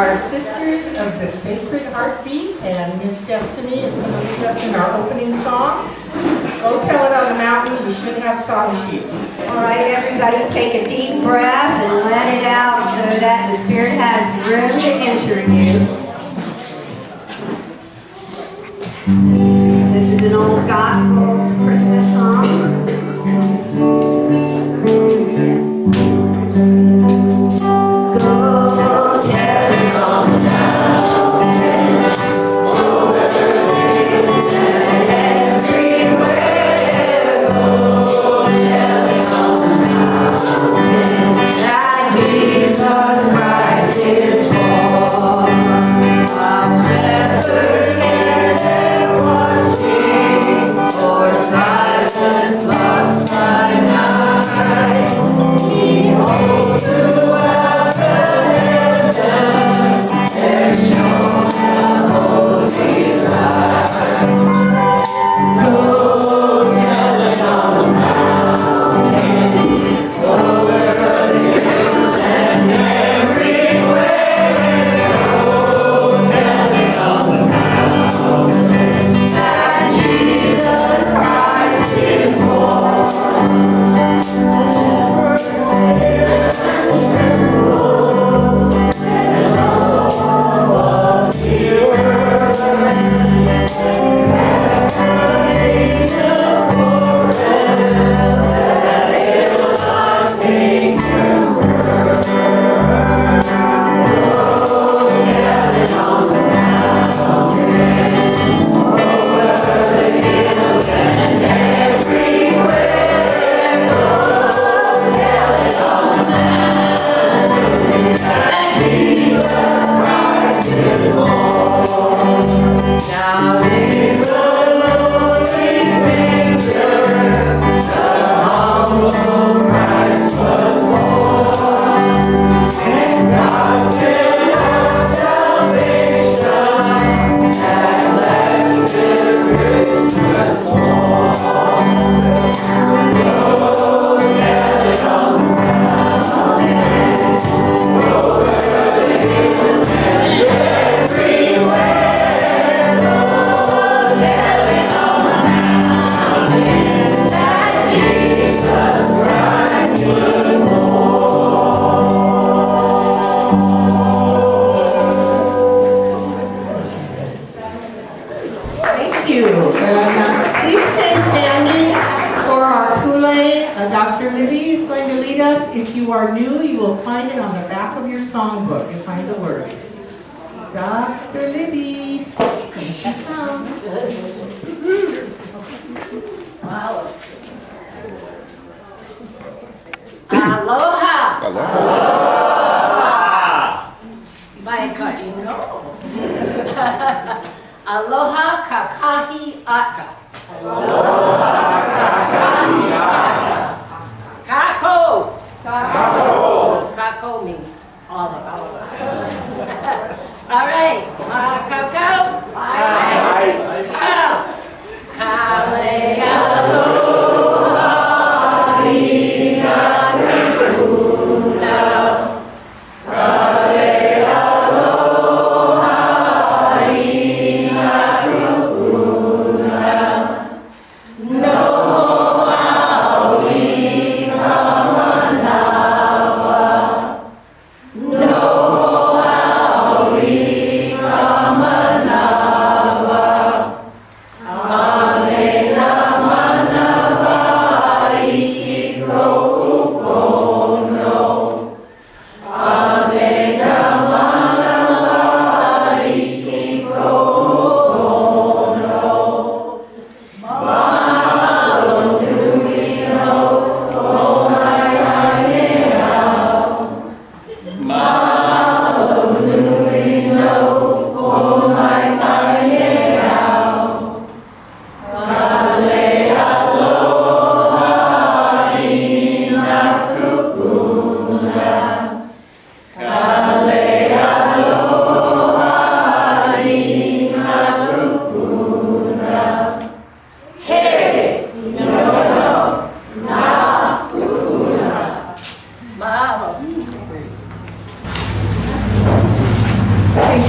our Sisters of the Sacred Heartbeat, and Miss Destiny is going to lead us in our opening song. Go Tell It on the Mountain. You should have song sheets. All right, everybody take a deep breath and let it out so that the Spirit has room to enter you. This is an old gospel Christmas song. Come on.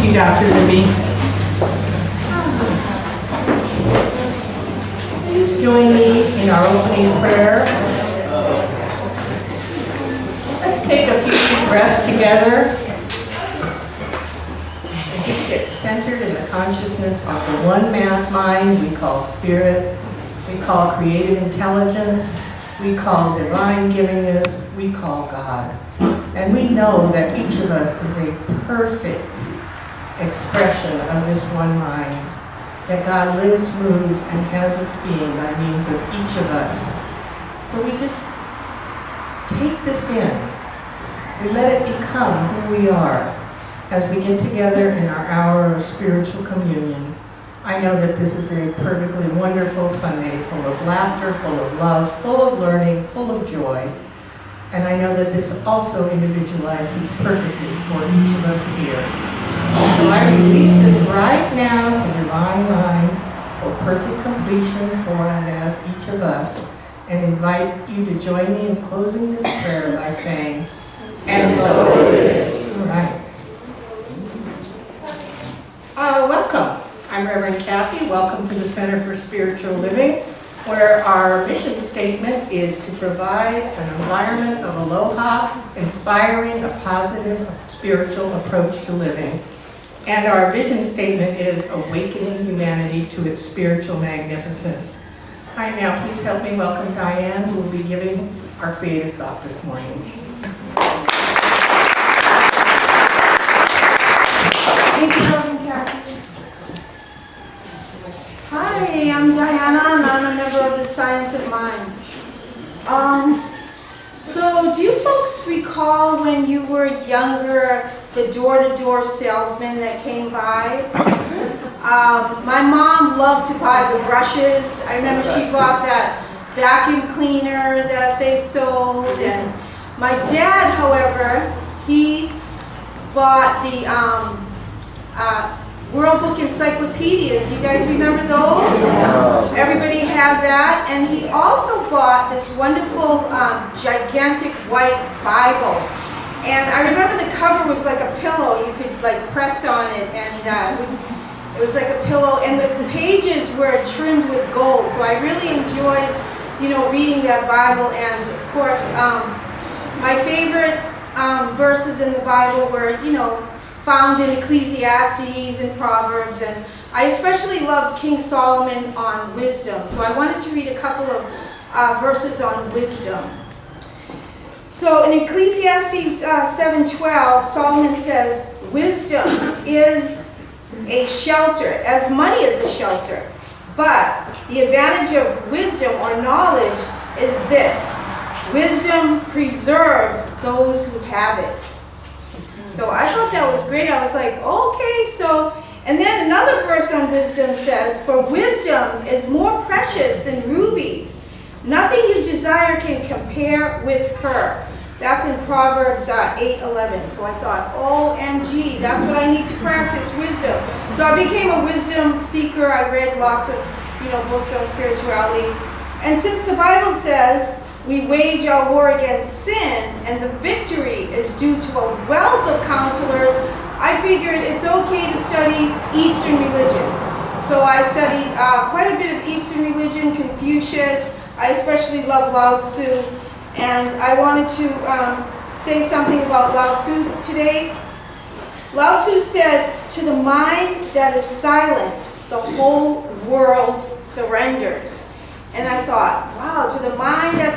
you, Dr. Libby. Please join me in our opening prayer. Let's take a few deep breaths together and just get centered in the consciousness of the one mind we call spirit, we call creative intelligence, we call divine givingness, we call God. And we know that each of us is a perfect expression of this one mind, that God lives, moves, and has its being by means of each of us. So we just take this in. We let it become who we are as we get together in our hour of spiritual communion. I know that this is a perfectly wonderful Sunday, full of laughter, full of love, full of learning, full of joy. And I know that this also individualizes perfectly for each of us here. So I release this right now to divine mind for perfect completion for and as each of us, and invite you to join me in closing this prayer by saying, and so it is. All right. Welcome. I'm Reverend Kathy. Welcome to the Center for Spiritual Living, where our mission statement is to provide an environment of aloha, inspiring a positive spiritual approach to living. And our vision statement is awakening humanity to its spiritual magnificence. Hi, now please help me welcome Diane, who will be giving our creative thought this morning. Thank you, Reverend Kathy. Hi, I'm Diana, and I'm a member of the Science of Mind. So do you folks recall when you were younger, the door-to-door salesman that came by? My mom loved to buy the brushes. I remember she bought that vacuum cleaner that they sold. And my dad, however, he bought the World Book Encyclopedias. Do you guys remember those? Everybody had that. And he also bought this wonderful gigantic white Bible. And I remember the cover was like a pillow. You could like press on it, and it was like a pillow. And the pages were trimmed with gold. So I really enjoyed, reading that Bible. And of course, my favorite verses in the Bible were, found in Ecclesiastes and Proverbs, and I especially loved King Solomon on wisdom. So I wanted to read a couple of verses on wisdom. So in Ecclesiastes 7:12, Solomon says, "Wisdom is a shelter, as money is a shelter. But the advantage of wisdom or knowledge is this: wisdom preserves those who have it." So I thought that was great. I was like, okay, so, and then another verse on wisdom says, "For wisdom is more precious than rubies. Nothing you desire can compare with her." That's in Proverbs 8:11. So I thought, OMG, that's what I need to practice, wisdom. So I became a wisdom seeker. I read lots of, books on spirituality. And since the Bible says, we wage our war against sin, and the victory is due to a wealth of counselors, I figured it's okay to study Eastern religion. So I studied quite a bit of Eastern religion, Confucius. I especially love Lao Tzu. And I wanted to say something about Lao Tzu today. Lao Tzu said, "To the mind that is silent, the whole world surrenders." And I thought, wow, to the mind that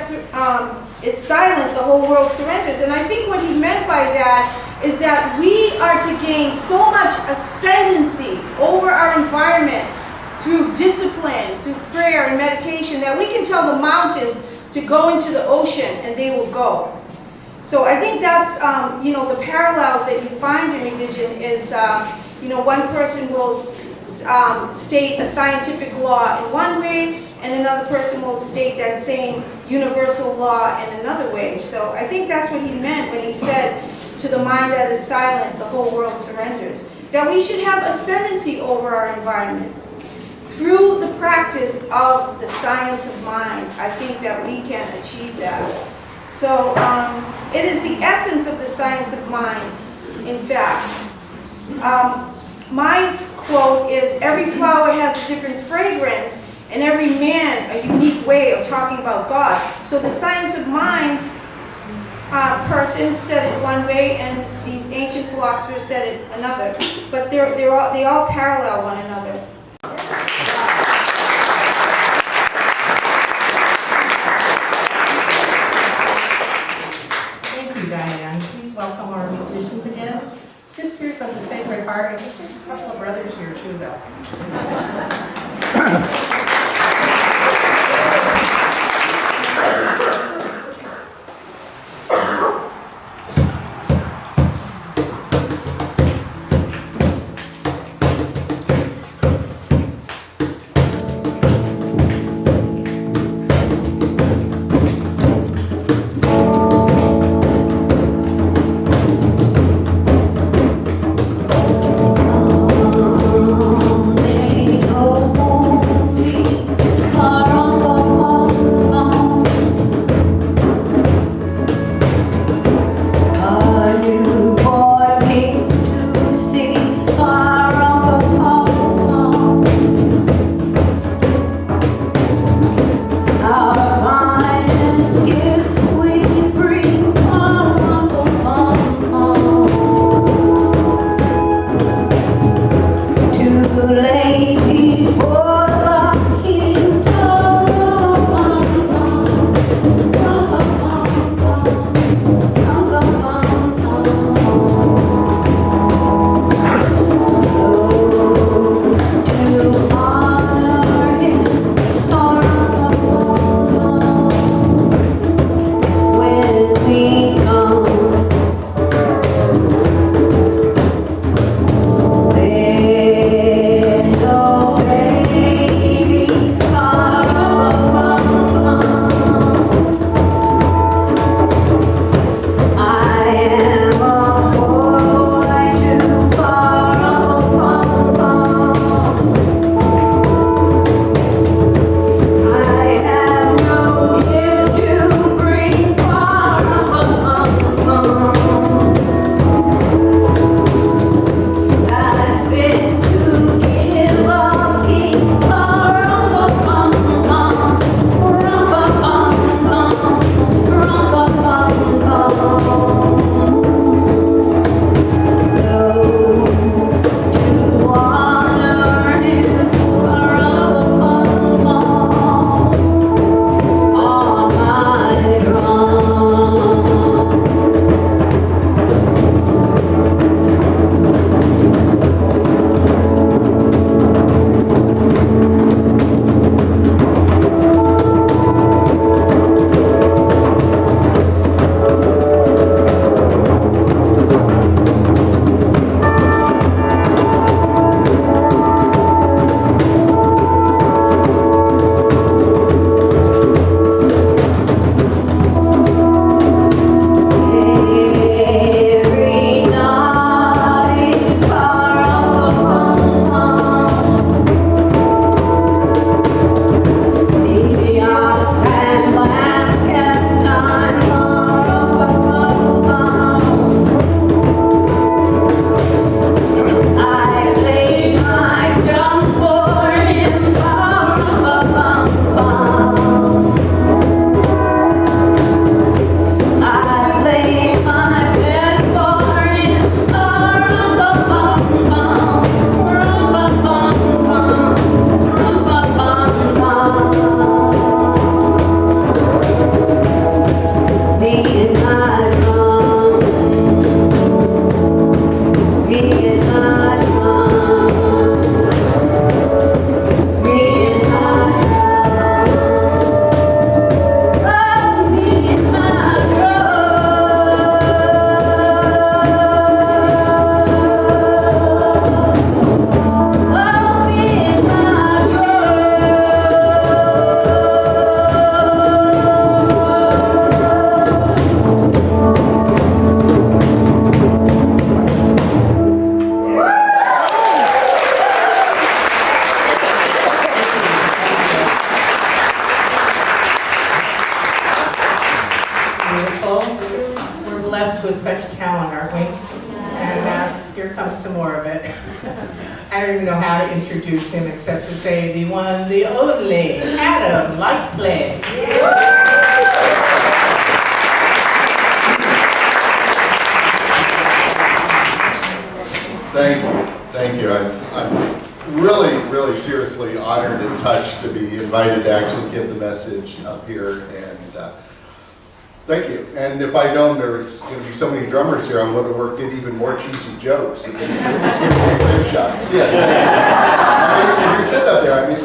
is silent, the whole world surrenders. And I think what he meant by that is that we are to gain so much ascendancy over our environment through discipline, through prayer and meditation, that we can tell the mountains to go into the ocean and they will go. So I think that's, the parallels that you find in religion is, one person will state a scientific law in one way, and another person will state that same universal law in another way. So I think that's what he meant when he said, "To the mind that is silent, the whole world surrenders." That we should have ascendancy over our environment. Through the practice of the science of mind, I think that we can achieve that. So it is the essence of the science of mind, in fact. my quote is, every flower has a different fragrance, and every man a unique way of talking about God. So the science of mind person said it one way, and these ancient philosophers said it another. But they all parallel one another. Thank you, Diane. Please welcome our musicians again. Sisters of the Sacred Heart, and there's a couple of brothers here too, though. Oh, some more of it. I don't even know how to introduce him except to say the one, the only, Adam Lightplay. Thank you. I'm really, really seriously honored and touched to be invited to actually give the message up here, and thank you. And if I'd known there was going to be so many drummers here, I would have worked in even more cheesy jokes. And rim shots. Yes, thank you. If you're sitting up there, I mean,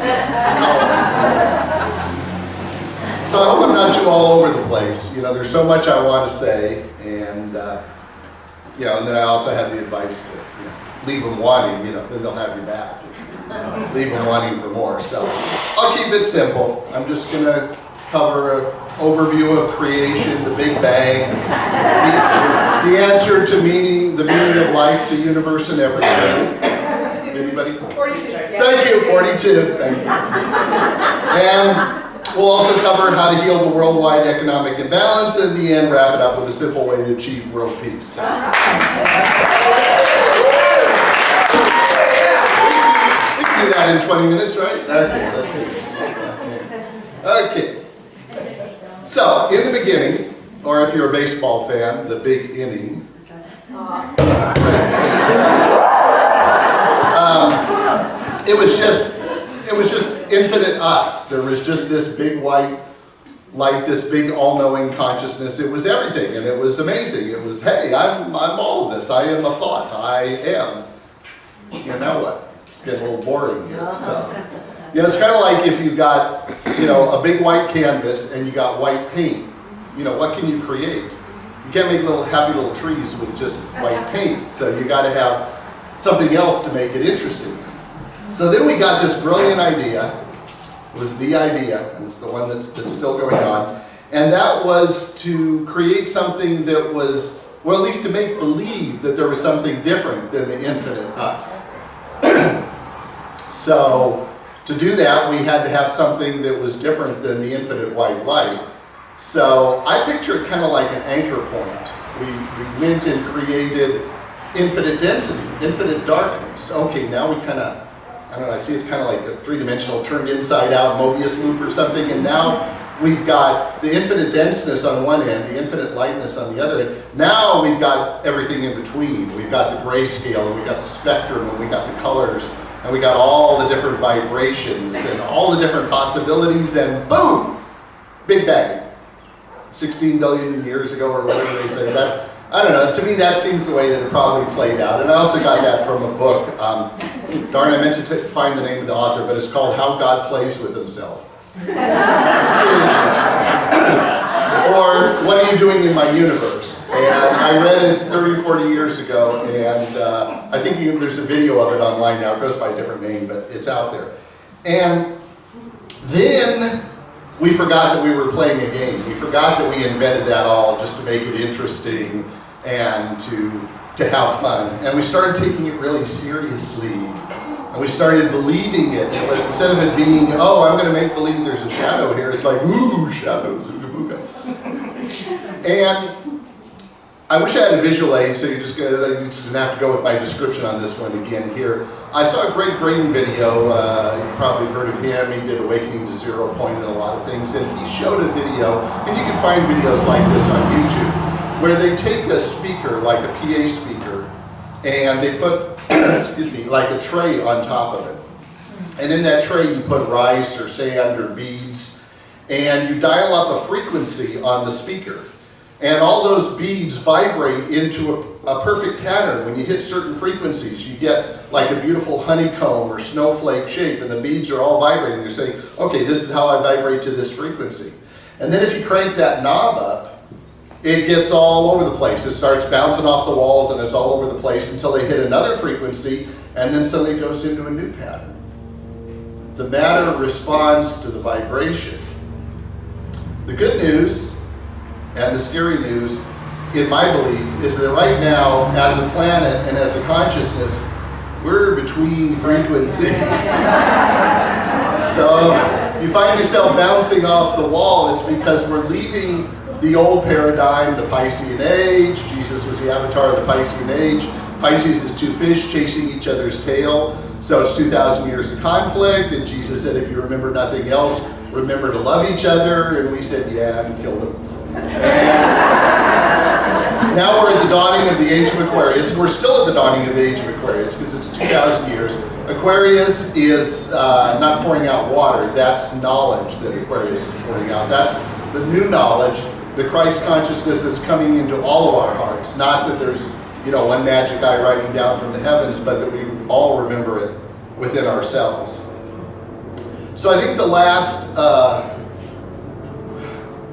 so I hope I'm not too all over the place. You know, there's so much I want to say, and you know, and then I also have the advice to, you know, leave them wanting, you know, then they'll have you back. Leave them wanting for more. So I'll keep it simple. I'm just going to cover an overview of creation, the Big Bang, the answer to the meaning of life, the universe, and everything. Anybody? 42. Thank you, 42. Thank you. And we'll also cover how to heal the worldwide economic imbalance, and in the end, wrap it up with a simple way to achieve world peace. Do that in 20 minutes, right? Okay. So, in the beginning, or if you're a baseball fan, the big inning. It was just infinite us. There was just this big white light, this big all-knowing consciousness. It was everything, and it was amazing. It was, hey, I'm all of this. I am a thought. I am. You know, now what? Getting a little boring here. So, you know, it's kind of like if you've got, you know, a big white canvas and you got white paint. You know, what can you create? You can't make little happy little trees with just white paint. So you got to have something else to make it interesting. So then we got this brilliant idea. It was the idea, and it's the one that's still going on. And that was to create something that was, well, at least to make believe that there was something different than the infinite us. So to do that, we had to have something that was different than the infinite white light. So I picture it kind of like an anchor point. We went and created infinite density, infinite darkness. Okay, now we kind of, I don't know, I see it kind of like a three-dimensional turned inside out Mobius loop or something, and now we've got the infinite denseness on one end, the infinite lightness on the other end. Now we've got everything in between. We've got the grayscale, and we've got the spectrum, and we've got the colors, and we got all the different vibrations and all the different possibilities, and boom! Big Bang. 16 billion years ago, or whatever they say. That, I don't know, to me that seems the way that it probably played out. And I also got that from a book. Darn, I meant to find the name of the author, but it's called How God Plays with Himself. Seriously. Or What Are You Doing in My Universe? And I read it 30 or 40 years ago, and I think there's a video of it online now. It goes by a different name, but it's out there. And then we forgot that we were playing a game. We forgot that we invented that all just to make it interesting and to have fun. And we started taking it really seriously. And we started believing it. But instead of it being, oh, I'm going to make believe there's a shadow here, it's like, ooh, shadows, ooga booga. And I wish I had a visual aid, so you just didn't have to go with my description on this one again here. I saw a Greg Graydon video. You've probably heard of him. He did Awakening to Zero Point and a lot of things. And he showed a video, and you can find videos like this on YouTube, where they take a speaker, like a PA speaker, and they put, excuse me, like a tray on top of it. And in that tray you put rice or sand or beads, and you dial up a frequency on the speaker. And all those beads vibrate into a perfect pattern. When you hit certain frequencies, you get like a beautiful honeycomb or snowflake shape, and the beads are all vibrating. They're saying, okay, this is how I vibrate to this frequency. And then if you crank that knob up, it gets all over the place. It starts bouncing off the walls, and it's all over the place until they hit another frequency, and then suddenly it goes into a new pattern. The matter responds to the vibration. The good news and the scary news, in my belief, is that right now, as a planet and as a consciousness, we're between frequencies. So you find yourself bouncing off the wall, it's because we're leaving the old paradigm, the Piscean age. Jesus was the avatar of the Piscean age. Pisces is two fish chasing each other's tail. So it's 2,000 years of conflict. And Jesus said, if you remember nothing else, remember to love each other. And we said, yeah, and killed him. Now we're at the dawning of the age of Aquarius. We're still at the dawning of the age of Aquarius because it's 2,000 years. Aquarius is not pouring out water. That's knowledge that Aquarius is pouring out. That's the new knowledge, the Christ consciousness that's coming into all of our hearts. Not that there's, one magic eye writing down from the heavens, but that we all remember it within ourselves. So I think the last,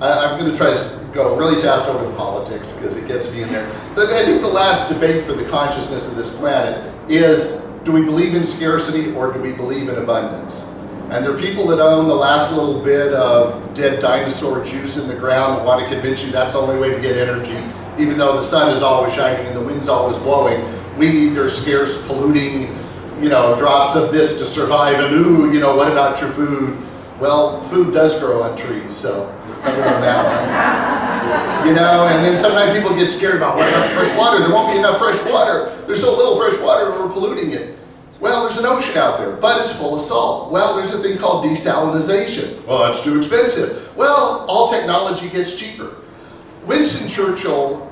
I'm going to try to go really fast over the politics because it gets me in there. So I think the last debate for the consciousness of this planet is, do we believe in scarcity or do we believe in abundance? And there are people that own the last little bit of dead dinosaur juice in the ground that want to convince you that's the only way to get energy, even though the sun is always shining and the wind's always blowing. We need their scarce, polluting, drops of this to survive. And what about your food? Well, food does grow on trees, so other than that one. And then sometimes people get scared about what about fresh water? There won't be enough fresh water. There's so little fresh water and we're polluting it. Well, there's an ocean out there, but it's full of salt. Well, there's a thing called desalinization. Well, that's too expensive. Well, all technology gets cheaper. Winston Churchill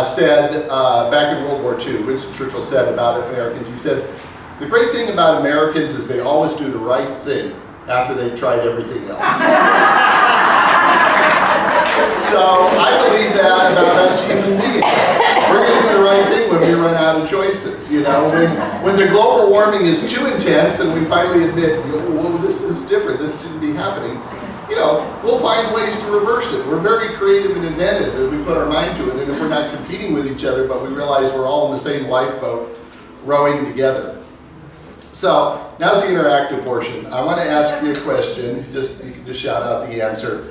said, back in World War II, Winston Churchill said about Americans, he said, the great thing about Americans is they always do the right thing after they've tried everything else. So I believe that about us human beings. We're going to do the right thing when we run out of choices. When the global warming is too intense and we finally admit, well, this is different, this shouldn't be happening, we'll find ways to reverse it. We're very creative and inventive if we put our mind to it, and if we're not competing with each other, but we realize we're all in the same lifeboat rowing together. So now's the interactive portion. I want to ask you a question. You can just shout out the answer.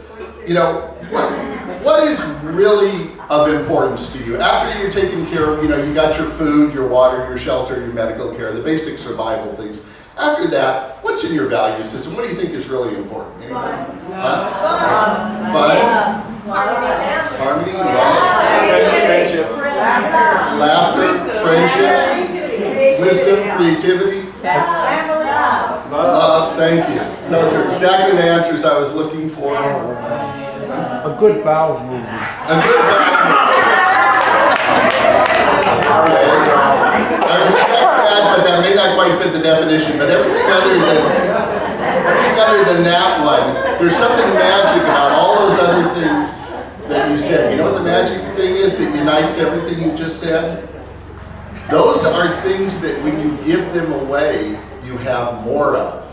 What is really of importance to you? After you're taken care of, you got your food, your water, your shelter, your medical care, the basic survival things. After that, what's in your value system? What do you think is really important? Fun. Fun? Harmony, love, Friendship. laughter, friendship, wisdom, creativity. Love, thank you. Those are exactly the answers I was looking for. A good bowel movement. A good bowel movement. I respect that, but that may not quite fit the definition. But everything other than that one, there's something magic about all those other things that you said. You know what the magic thing is that unites everything you just said? Those are things that when you give them away, you have more of.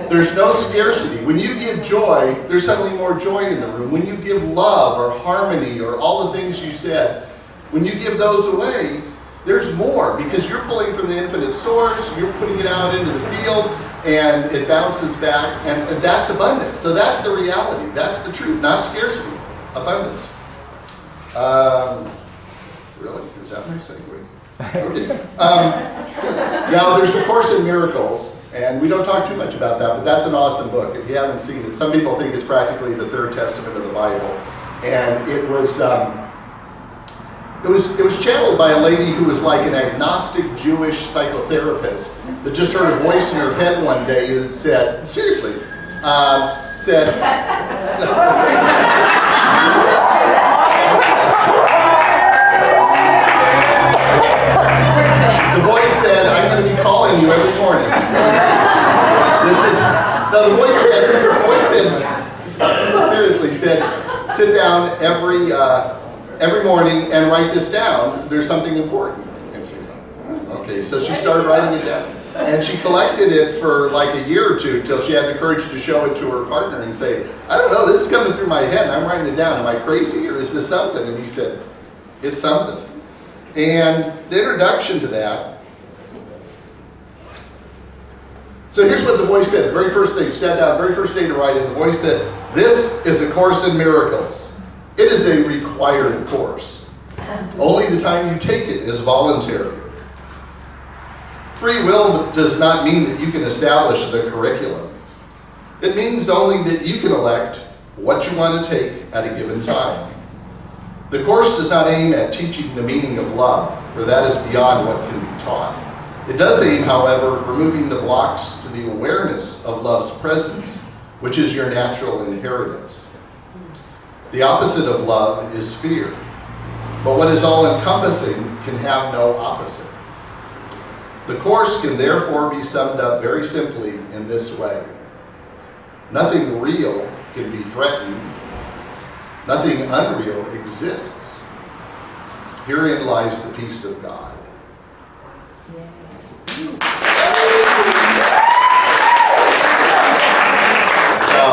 There's no scarcity. When you give joy, there's suddenly more joy in the room. When you give love or harmony or all the things you said, when you give those away, there's more because you're pulling from the infinite source, you're putting it out into the field, and it bounces back, and that's abundance. So that's the reality. That's the truth, not scarcity. Abundance. Really? Is that my segue? Okay. Now, there's the Course in Miracles, and we don't talk too much about that, but that's an awesome book. If you haven't seen it, some people think it's practically the third testament of the Bible, and it was channeled by a lady who was like an agnostic Jewish psychotherapist that just heard a voice in her head one day that said, seriously, said. The voice said, I'm going to be calling you every morning. The voice said, seriously, said, sit down every morning and write this down. There's something important. And she's like, okay, so she started writing it down. And she collected it for like a year or two till she had the courage to show it to her partner and say, I don't know, this is coming through my head and I'm writing it down. Am I crazy or is this something? And he said, it's something. And the introduction to that, so here's what the voice said. The very first thing, she sat down, the very first day to write it, the voice said, this is a Course in Miracles. It is a required course. Only the time you take it is voluntary. Free will does not mean that you can establish the curriculum. It means only that you can elect what you want to take at a given time. The course does not aim at teaching the meaning of love. for that is beyond what can be taught. It does aim, however, removing the blocks to the awareness of love's presence, which is your natural inheritance. The opposite of love is fear, but what is all-encompassing can have no opposite. The course can therefore be summed up very simply in this way. Nothing real can be threatened. Nothing unreal exists. Herein lies the peace of God. So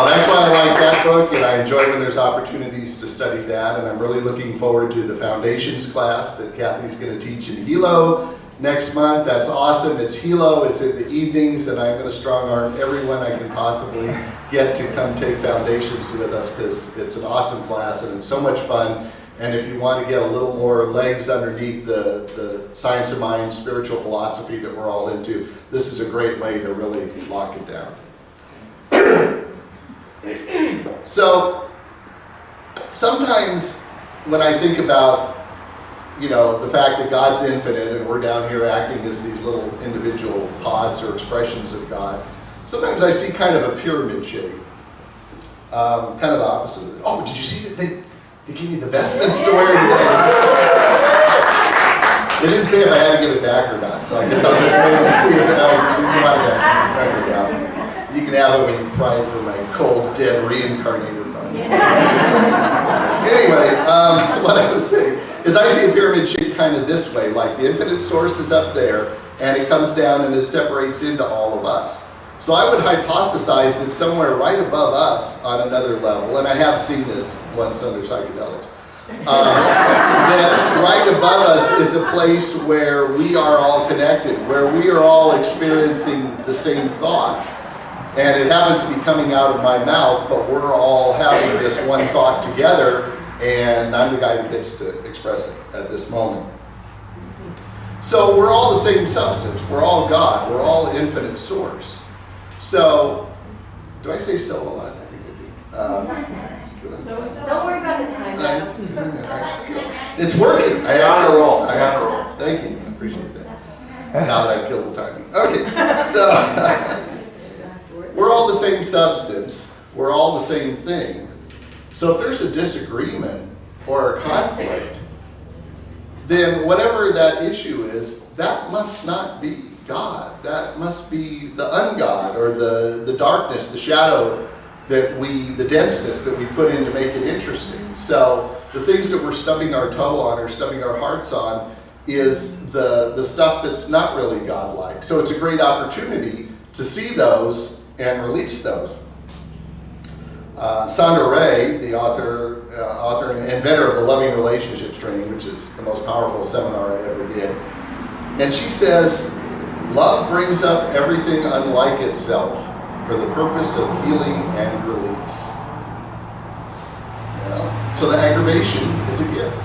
that's why I like that book, and I enjoy when there's opportunities to study that, and I'm really looking forward to the foundations class that Kathy's going to teach in Hilo next month. That's awesome. It's Hilo, it's in the evenings, and I'm going to strong arm everyone I can possibly get to come take foundations with us, because it's an awesome class and it's so much fun. And if you want to get a little more legs underneath the science of mind, spiritual philosophy that we're all into, this is a great way to really lock it down. So sometimes when I think about, you know, the fact that God's infinite and we're down here acting as these little individual pods or expressions of God, sometimes I see kind of a pyramid shape, kind of the opposite of it. Oh, did you see that they gave me the vestments to wear today? They didn't say if I had to give it back or not, so I guess I'll just wait and see if you can have it when you pry for my cold, dead, reincarnated body. Anyway, what I was saying is I see a pyramid shape kind of this way, like the infinite source is up there, and it comes down and it separates into all of us. So I would hypothesize that somewhere right above us on another level, and I have seen this once under psychedelics, that right above us is a place where we are all connected, where we are all experiencing the same thought. And it happens to be coming out of my mouth, but we're all having this one thought together, and I'm the guy who gets to express it at this moment. So we're all the same substance. We're all God. We're all infinite source. So, do I say so a lot? I think I do. Don't worry about the time. It's working. I got to roll. I got to roll. Thank you. I appreciate that. Now that I've killed the timing. Okay, so we're all the same substance. We're all the same thing. So if there's a disagreement or a conflict, then whatever that issue is, that must not be God. That must be the ungod, or the darkness, the shadow that the denseness that we put in to make it interesting. So the things that we're stubbing our toe on or stubbing our hearts on is the stuff that's not really godlike. So it's a great opportunity to see those and release those. Sandra Ray, the author and inventor of the Loving Relationships Training, which is the most powerful seminar I ever did, and she says, love brings up everything unlike itself for the purpose of healing and release. You know? So the aggravation is a gift.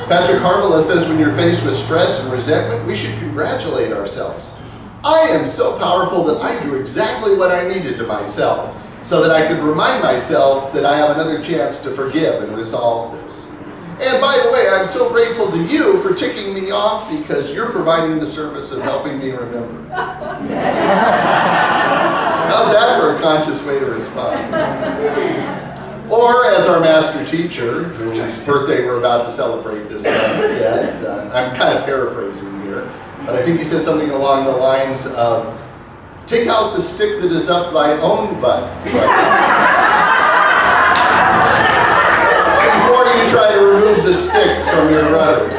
Patrick Harvilla says, when you're faced with stress and resentment, we should congratulate ourselves. I am so powerful that I do exactly what I needed to myself, so that I could remind myself that I have another chance to forgive and resolve this. And by the way, I'm so grateful to you for ticking me off, because you're providing the service of helping me remember. How's that for a conscious way to respond? Or, as our master teacher, whose birthday we're about to celebrate this month, said, I'm kind of paraphrasing here, but I think he said something along the lines of, take out the stick that is up thy own butt. Before you try to remove the stick from your brother's.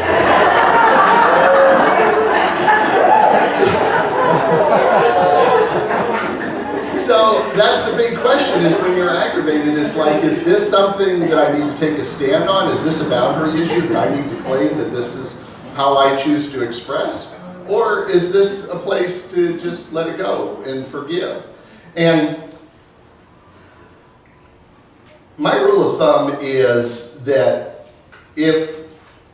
So that's the big question, is when you're aggravated, it's like, is this something that I need to take a stand on? Is this a boundary issue that I need to claim that this is how I choose to express? Or is this a place to just let it go and forgive? And my rule of thumb is that if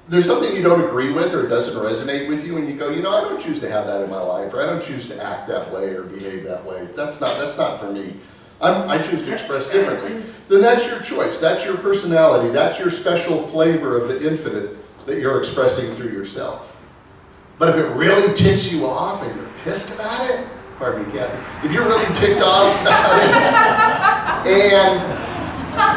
there's something you don't agree with or doesn't resonate with you, and you go, you know, I don't choose to have that in my life, or I don't choose to act that way or behave that way, that's not for me. I choose to express differently. Then that's your choice. That's your personality. That's your special flavor of the infinite that you're expressing through yourself. But if it really ticks you off and you're pissed about it, pardon me, Kathy, if you're really ticked off about it, and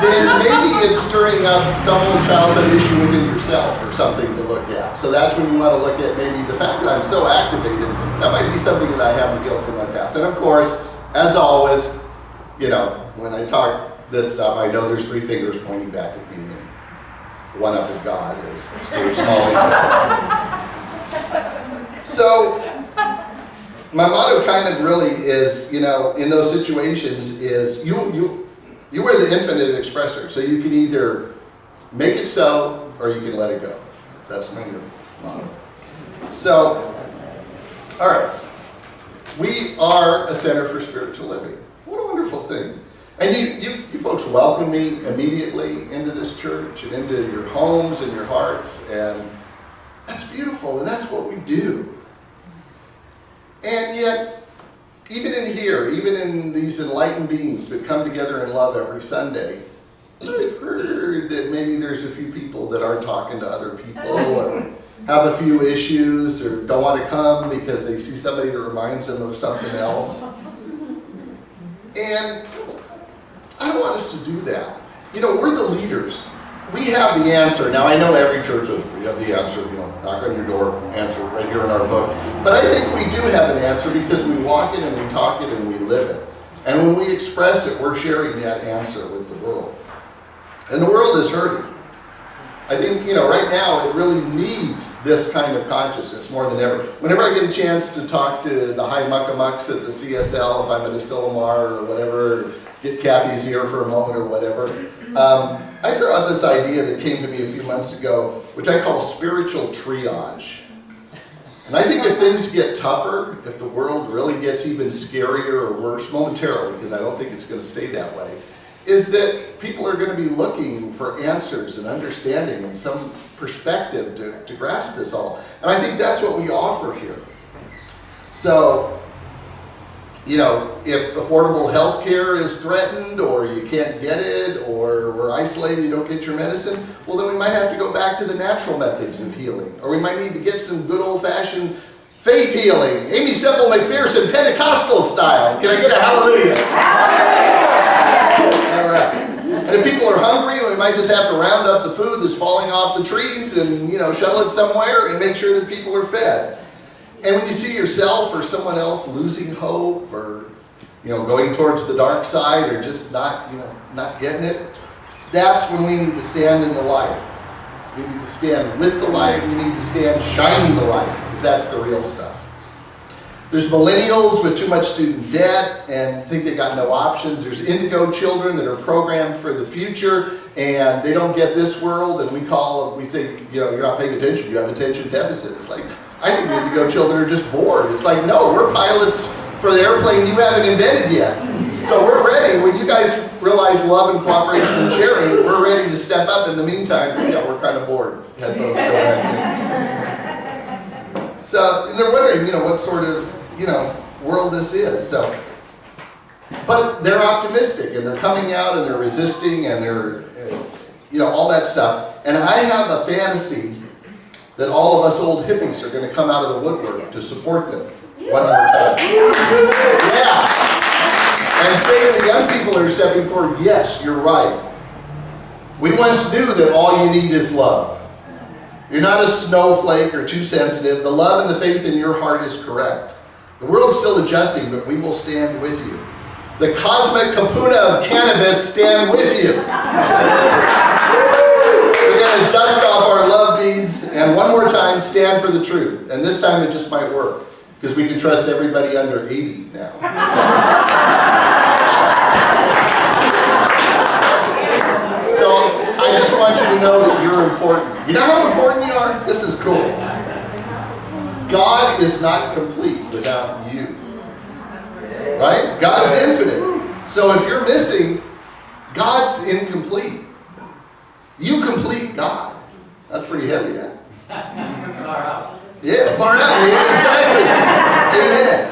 then maybe it's stirring up some old childhood issue within yourself or something to look at. So that's when you want to look at maybe the fact that I'm so activated, that might be something that I have in guilt from my past. And of course, as always, you know, when I talk this stuff, I know there's 3 fingers pointing back at me, and one up at God, as Stuart Smalley says. So, my motto kind of really is, you know, in those situations is you are the infinite expressor. So you can either make it so, or you can let it go. That's my new motto. So, all right. We are a center for spiritual living. What a wonderful thing. And you folks welcome me immediately into this church and into your homes and your hearts. And that's beautiful, and that's what we do. And yet, even in here, even in these enlightened beings that come together in love every Sunday, I've heard that maybe there's a few people that aren't talking to other people, or have a few issues, or don't want to come because they see somebody that reminds them of something else. And I don't want us to do that. You know, we're the leaders. We have the answer. Now, I know every church says we have the answer, you know, knock on your door, answer right here in our book. But I think we do have an answer because we walk it and we talk it and we live it. And when we express it, we're sharing that answer with the world. And the world is hurting. I think, you know, right now it really needs this kind of consciousness more than ever. Whenever I get a chance to talk to the high muckamucks at the CSL, if I'm at a Silomar or whatever, get Kathy's ear for a moment or whatever, I throw out this idea that came to me a few months ago, which I call spiritual triage. And I think if things get tougher, if the world really gets even scarier or worse momentarily, because I don't think it's going to stay that way, is that people are going to be looking for answers and understanding and some perspective to grasp this all. And I think that's what we offer here. So, you know, if affordable health care is threatened, or you can't get it, or we're isolated, you don't get your medicine, well then we might have to go back to the natural methods of healing. Or we might need to get some good old-fashioned faith healing, Amy Semple McPherson Pentecostal style. Can I get a hallelujah? All right. And if people are hungry, we might just have to round up the food that's falling off the trees and, you know, shuttle it somewhere and make sure that people are fed. And when you see yourself or someone else losing hope, or, you know, going towards the dark side, or just not, you know, not getting it, that's when we need to stand in the light. We need to stand with the light. We need to stand shining the light, because that's the real stuff. There's millennials with too much student debt and think they got no options. There's indigo children that are programmed for the future, and they don't get this world, and we think, you know, you're not paying attention, you have attention deficit. It's like, I think the indigo children are just bored. It's like, no, we're pilots for the airplane you haven't invented yet. So we're ready. When you guys realize love and cooperation and sharing, we're ready to step up. In the meantime, yeah, we're kind of bored. Headphones go back. So, and they're wondering, you know, what sort of, you know, world this is. So, but they're optimistic, and they're coming out, and they're resisting, and they're, you know, all that stuff. And I have a fantasy that all of us old hippies are going to come out of the woodwork to support them one more time. Yeah. And say to the young people that are stepping forward, yes, you're right. We once knew that all you need is love. You're not a snowflake or too sensitive. The love and the faith in your heart is correct. The world's still adjusting, but we will stand with you. The cosmic kapuna of cannabis stand with you. We're going to dust off our love beads and one more time stand for the truth. And this time it just might work, because we can trust everybody under 80 now. So I just want you to know that you're important. You know how important you are? This is cool. God is not complete without you. Right? God's infinite. So if you're missing, God's incomplete. You complete God. That's pretty heavy, huh? Far out. Yeah, far out. Exactly. Amen.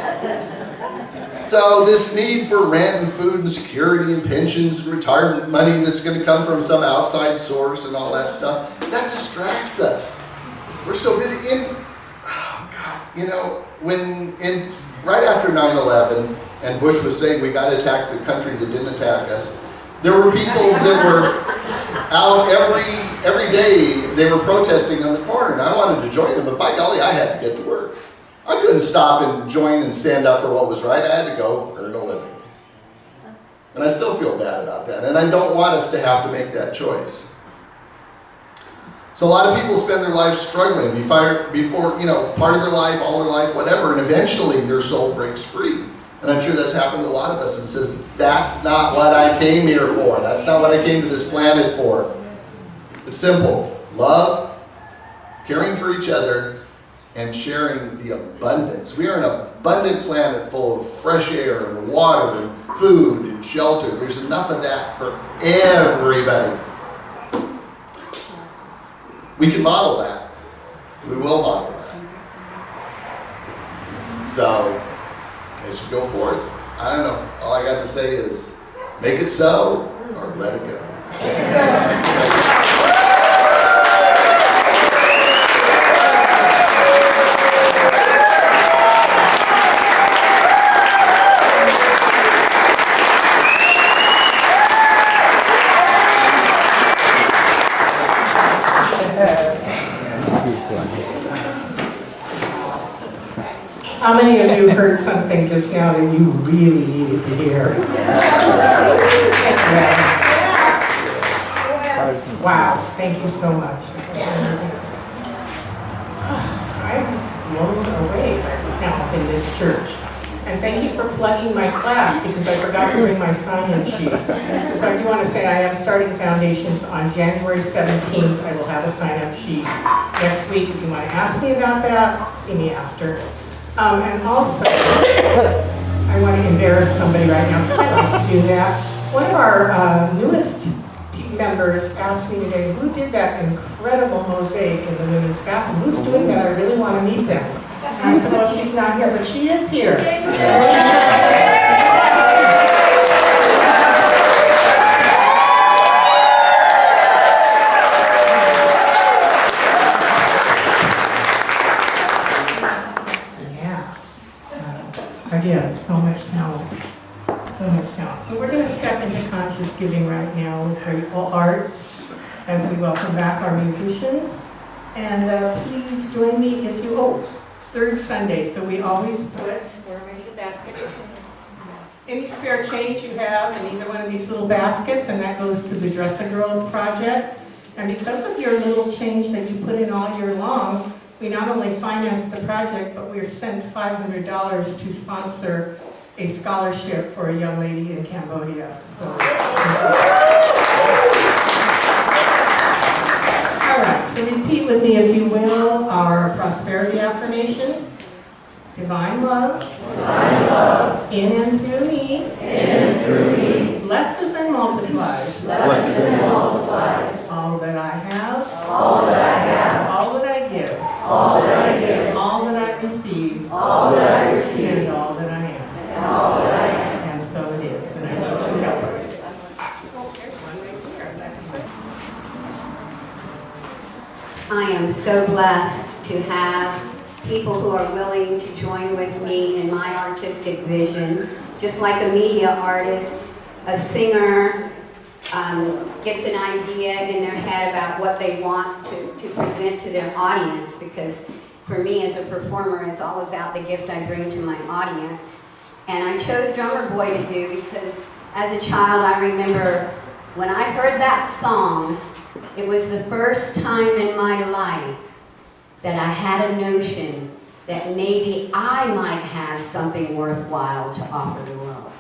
So this need for rent and food and security and pensions and retirement money that's going to come from some outside source and all that stuff, that distracts us. We're so busy oh God, you know, right after 9/11 and Bush was saying we got to attack the country that didn't attack us, there were people that were out every day. They were protesting on the corner, and I wanted to join them, but by golly, I had to get to work. I couldn't stop and join and stand up for what was right. I had to go earn a living. And I still feel bad about that, and I don't want us to have to make that choice. So a lot of people spend their lives struggling before, you know, part of their life, all their life, whatever, and eventually their soul breaks free. And I'm sure that's happened to a lot of us and says, that's not what I came here for. That's not what I came to this planet for. It's simple. Love, caring for each other, and sharing the abundance. We are an abundant planet full of fresh air and water and food and shelter. There's enough of that for everybody. We can model that. We will model that. So, as you go forth, I don't know. All I got to say is, make it so, or let it go. How many of you heard something just now that you really needed to hear? Wow, thank you so much. I'm just blown away by the talent in this church. And thank you for plugging my class because I forgot to bring my sign-in sheet. So I do want to say I am starting foundations on January 17th. I will have a sign-up sheet next week. If you want to ask me about that, see me after. And also, I want to embarrass somebody right now because I like to do that. One of our newest members asked me today, who did that incredible mosaic in the women's bathroom? Who's doing that? I really want to meet them. And I said, well, she's not here, but she is here. Again, so much talent. So much talent. So we're going to step into conscious giving right now with grateful hearts as we welcome back our musicians. And please join me if you, third Sunday. So we always put, where are the baskets? Any spare change you have in either one of these little baskets, and that goes to the Dress a Girl project. And because of your little change that you put in all year long, we not only finance the project, but we're sent $500 to sponsor a scholarship for a young lady in Cambodia. So, all right, so repeat with me, if you will, our prosperity affirmation. Divine love, in and through me, blesses and multiplies, all that I have, all that I give, all that I receive, and all that I am. And so it is. And I know to help us. There's one right there. I am so blessed to have people who are willing to join with me in my artistic vision. Just like a media artist, a singer gets an idea in their head about what they want to present to their audience, because for me as a performer, it's all about the gift I bring to my audience. And I chose Drummer Boy to do because as a child, I remember when I heard that song, it was the first time in my life that I had a notion that maybe I might have something worthwhile to offer the world.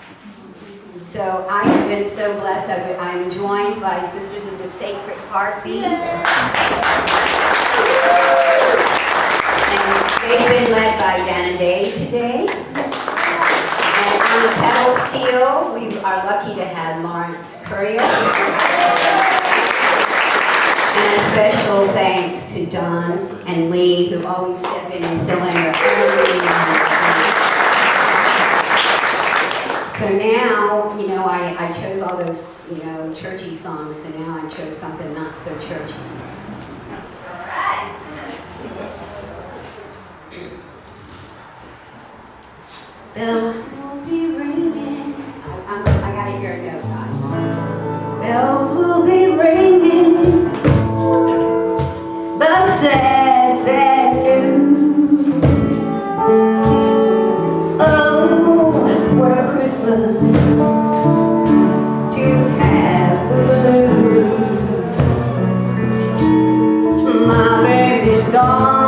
So I have been so blessed. I'm joined by Sisters of the Sacred Heartbeat. And they've been led by Dana Day today. And on the pedal steel, we are lucky to have Lawrence Courier. And a special thanks to Don and Lee, who always step in and fill in their early. So now, you know, I chose all those, you know, churchy songs, so now I chose something not so churchy. All right. Bells will be ringing. I gotta hear a note, guys. Bells will be ringing. But sad, sad news. Oh, what a Christmas to have the blues. My baby's gone.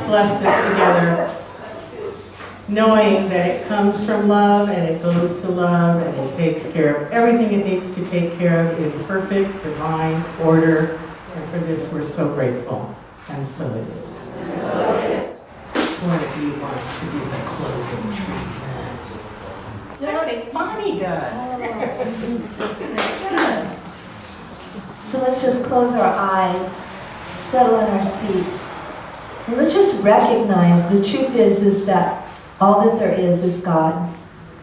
Bless this together, knowing that it comes from love and it goes to love and it takes care of everything it needs to take care of in perfect, divine order. And for this, we're so grateful. And so it is. One of you wants to do the closing treatment. I think Bonnie does. So let's just close our eyes, settle in our seat. And let's just recognize the truth is that all that there is God.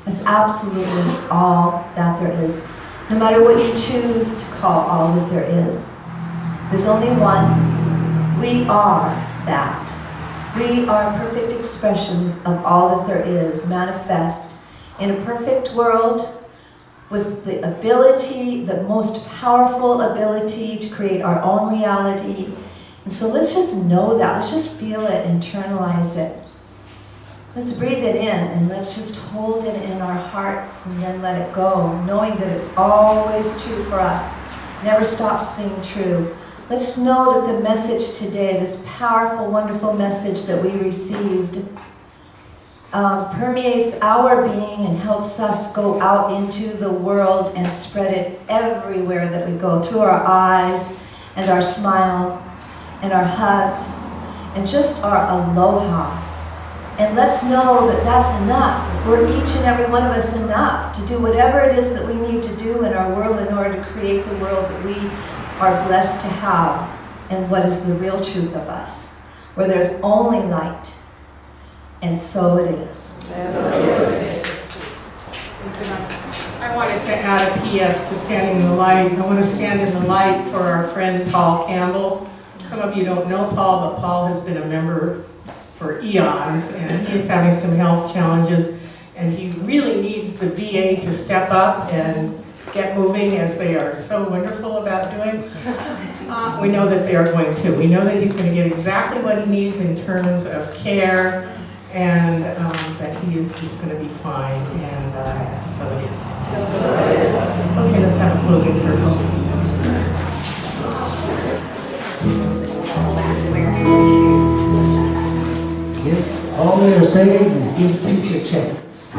That's absolutely all that there is. No matter what you choose to call all that there is. There's only one. We are that. We are perfect expressions of all that there is, manifest in a perfect world with the ability, the most powerful ability to create our own reality. And so let's just know that. Let's just feel it, internalize it. Let's breathe it in and let's just hold it in our hearts and then let it go, knowing that it's always true for us. Never stops being true. Let's know that the message today, this powerful, wonderful message that we received, permeates our being and helps us go out into the world and spread it everywhere that we go, through our eyes and our smile and our hugs and just our aloha. And let's know that that's enough. We're each and every one of us enough to do whatever it is that we need to do in our world in order to create the world that we are blessed to have, and what is the real truth of us, where there's only light. And so it is. I wanted to add a PS to standing in the light. I want to stand in the light for our friend Paul Campbell. Some of you don't know Paul, but Paul has been a member for eons, and he is having some health challenges, and he really needs the VA to step up and get moving, as they are so wonderful about doing. We know that they are going to. We know that he's going to get exactly what he needs in terms of care, and that he is just going to be fine, and so it is. Okay, let's have a closing circle. All we are saying is give peace a chance.